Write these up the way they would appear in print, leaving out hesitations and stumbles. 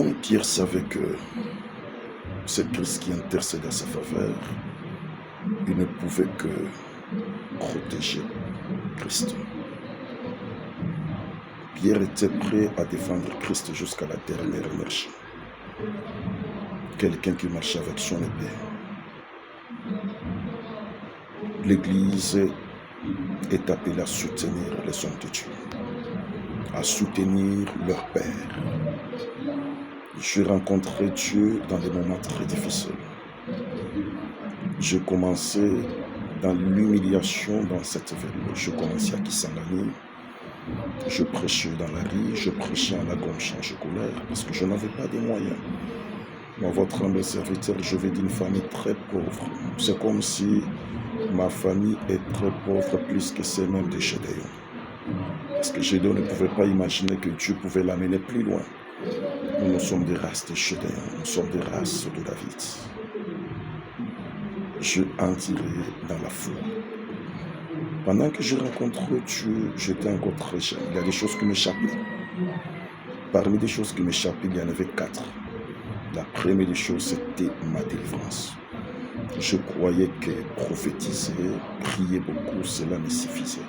Comme Pierre savait que c'est Christ qui intercède à sa faveur, il ne pouvait que protéger Christ. Pierre était prêt à défendre Christ jusqu'à la dernière énergie. Quelqu'un qui marchait avec son épée. L'Église est appelée à soutenir les hommes de Dieu, à soutenir leur Père. J'ai rencontré Dieu dans des moments très difficiles. J'ai commencé dans l'humiliation dans cette ville. Je commençais à Kisangani. Je prêchais dans la rue, je prêchais en Lagom colère parce que je n'avais pas de moyens. Moi, votre humble serviteur, je vais d'une famille très pauvre. C'est comme si ma famille est très pauvre plus que celle même de Gédéon. Parce que Gédéon ne pouvait pas imaginer que Dieu pouvait l'amener plus loin. Nous sommes des races de Gédéon, nous sommes des races de David. Je entrais dans la foi. Pendant que je rencontrais Dieu, j'étais encore très jeune. Il y a des choses qui m'échappaient. Parmi les choses qui m'échappaient, il y en avait 4. La première des choses, c'était ma délivrance. Je croyais que prophétiser, prier beaucoup, cela me suffisait.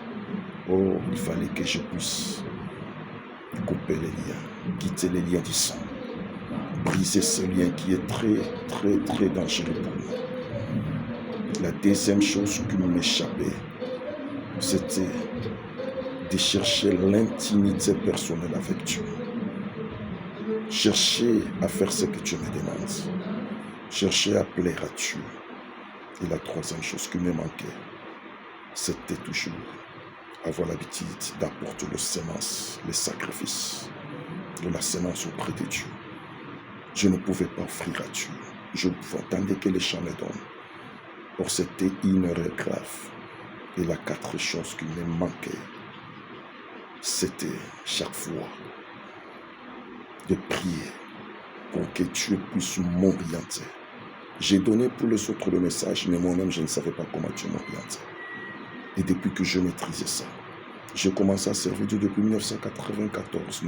Or, il fallait que je puisse couper les liens, quitter les liens du sang, briser ce lien qui est très, très, très dangereux pour moi. La deuxième chose qui m'échappait, c'était de chercher l'intimité personnelle avec Dieu. Chercher à faire ce que Dieu me demande. Chercher à plaire à Dieu. Et la troisième chose qui me manquait, c'était toujours avoir l'habitude d'apporter le sémence, les sacrifices de la sémence auprès de Dieu. Je ne pouvais pas offrir à Dieu. Je attendais que les champs me donnent. Or, c'était une erreur grave. Et la 4e chose qui me manquait, c'était chaque fois de prier pour que Dieu puisse m'orienter. J'ai donné pour les autres le message, mais moi-même, je ne savais pas comment Dieu m'orientait. Et depuis que je maîtrisais ça, j'ai commencé à servir Dieu depuis 1994.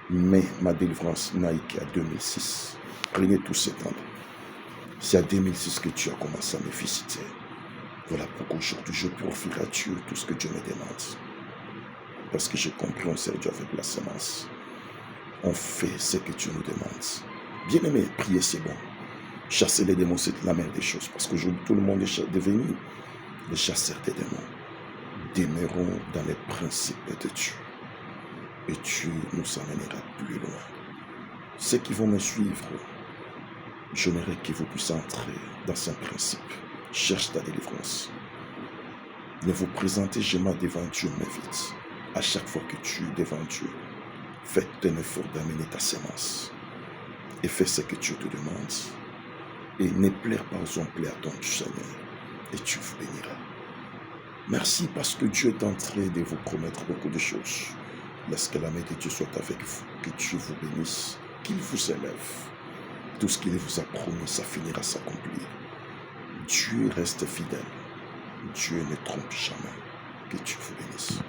Mais ma délivrance n'a été qu'à 2006. Prenez tout ce temps. C'est à 2006 que Dieu a commencé à me visiter. Voilà pourquoi aujourd'hui je peux offrir à Dieu tout ce que Dieu me demande. Parce que j'ai compris, on sert Dieu avec la semence. On fait ce que Dieu nous demande. Bien aimé, prier c'est bon. Chasser les démons, c'est la meilleure des choses. Parce qu'aujourd'hui, tout le monde est devenu les chasseurs des démons. Demeurons dans les principes de Dieu. Et Dieu nous amènera plus loin. Ceux qui vont me suivre, j'aimerais que vous puissiez entrer dans son principe. Cherche ta délivrance. Ne vous présentez jamais devant Dieu, mais vite. À chaque fois que tu es devant Dieu, fais un effort d'amener ta sémence. Et fais ce que Dieu te demande. Et ne plaire pas aux hommes, plaire à ton Seigneur. Et Dieu vous bénira. Merci parce que Dieu est en train de vous promettre beaucoup de choses. Laisse que la main de Dieu soit avec vous. Que Dieu vous bénisse. Qu'il vous élève. Tout ce qu'il vous a promis, ça finira s'accomplir. Dieu reste fidèle. Dieu ne trompe jamais. Que Dieu vous bénisse.